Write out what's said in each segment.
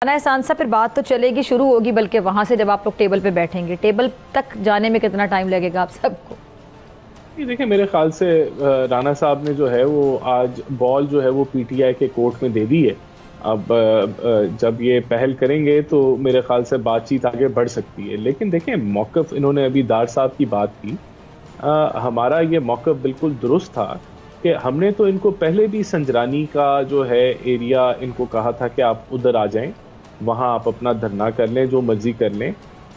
احسان صاحب پھر بات تو چلے گی، شروع ہوگی، بلکہ وہاں سے جب آپ لوگ ٹیبل پہ بیٹھیں گے، ٹیبل تک جانے میں کتنا ٹائم لگے گا آپ سب کو؟ دیکھیں میرے خیال سے رانا صاحب نے جو ہے وہ آج بال جو ہے وہ پی ٹی آئی کے کورٹ میں دے دی ہے۔ اب جب یہ پہل کریں گے تو میرے خیال سے بات چیت آگے بڑھ سکتی ہے، لیکن دیکھیں موقف انہوں نے ابھی ڈار صاحب کی بات کی، ہمارا یہ موقف بالکل درست تھا کہ ہم نے تو ان کو پہلے بھی سنجرانی کا جو ہے ایریا ان کو کہا تھا کہ آپ ادھر آ جائیں، وہاں آپ اپنا دھرنا کر لیں، جو مرضی کر لیں۔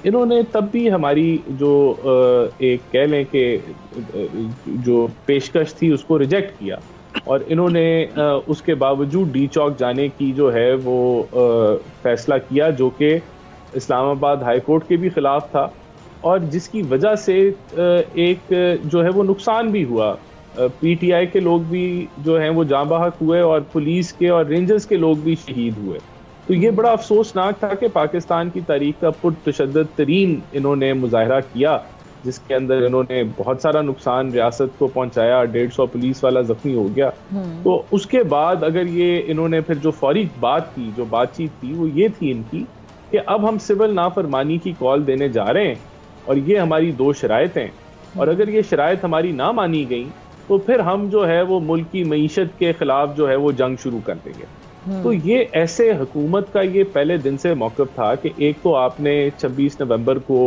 انہوں نے تب بھی ہماری جو ایک کہہ لیں کہ جو پیشکش تھی اس کو ریجیکٹ کیا، اور انہوں نے اس کے باوجود ڈی چوک جانے کی جو ہے وہ فیصلہ کیا، جو کہ اسلام آباد ہائی کورٹ کے بھی خلاف تھا، اور جس کی وجہ سے ایک جو ہے وہ نقصان بھی ہوا۔ پی ٹی آئی کے لوگ بھی جو ہیں وہ جاں بحق ہوئے، اور پولیس کے اور رینجرز کے لوگ بھی شہید ہوئے۔ تو یہ بڑا افسوسناک تھا کہ پاکستان کی تاریخ کا پرتشدد ترین انہوں نے مظاہرہ کیا، جس کے اندر انہوں نے بہت سارا نقصان ریاست کو پہنچایا، 150 پولیس والا زخمی ہو گیا۔ تو اس کے بعد اگر یہ انہوں نے پھر جو فوری بات کی، جو بات چیت تھی، وہ یہ تھی ان کی کہ اب ہم سول نافرمانی کی کال دینے جا رہے ہیں، اور یہ ہماری 2 شرائط ہیں، اور اگر یہ شرائط ہماری نہ مانی گئیں تو پھر ہم جو ہے وہ ملک کی معیشت کے خلاف جو ہے وہ جنگ شروع کر دیں گے۔ تو یہ ایسے حکومت کا یہ پہلے دن سے موقف تھا کہ ایک تو آپ نے 26 نومبر کو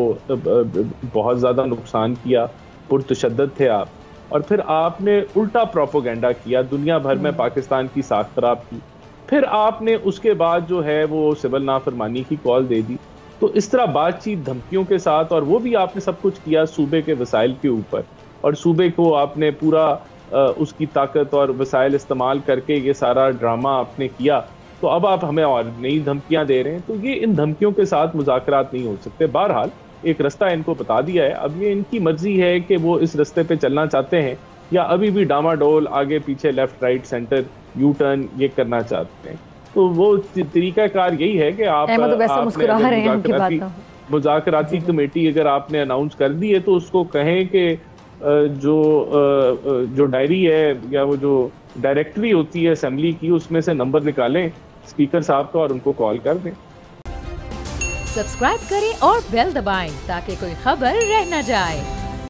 بہت زیادہ نقصان کیا، پرتشدد تھے آپ، اور پھر آپ نے الٹا پروپیگنڈا کیا، دنیا بھر میں پاکستان کی ساکھ خراب کی، پھر آپ نے اس کے بعد جو ہے وہ سول نافرمانی کی کال دے دی۔ تو اس طرح بات چیت دھمکیوں کے ساتھ، اور وہ بھی آپ نے سب کچھ کیا صوبے کے وسائل کے اوپر، اور صوبے کو آپ نے پورا اس کی طاقت اور وسائل استعمال کر کے یہ سارا ڈرامہ آپ نے کیا۔ تو اب آپ ہمیں اور نئی دھمکیاں دے رہے ہیں، تو یہ ان دھمکیوں کے ساتھ مذاکرات نہیں ہو سکتے۔ بہرحال ایک رستہ ان کو بتا دیا ہے، اب یہ ان کی مرضی ہے کہ وہ اس رستے پہ چلنا چاہتے ہیں یا ابھی بھی ڈاما ڈول آگے پیچھے left right centre you turn یہ کرنا چاہتے ہیں۔ تو وہ طریقہ کار یہی ہے کہ آپ مذاکراتی کمیٹی اگر آپ نے اناؤنس کر دی ہے تو اس کو کہیں کہ جو ڈائری ہے یا وہ جو ڈائریکٹری ہوتی ہے اسمبلی کی، اس میں سے نمبر نکالیں اسپیکر صاحب کا اور ان کو کال کر دیں۔ سبسکرائب کریں اور بیل دبائیں تاکہ کوئی خبر رہ نہ جائے۔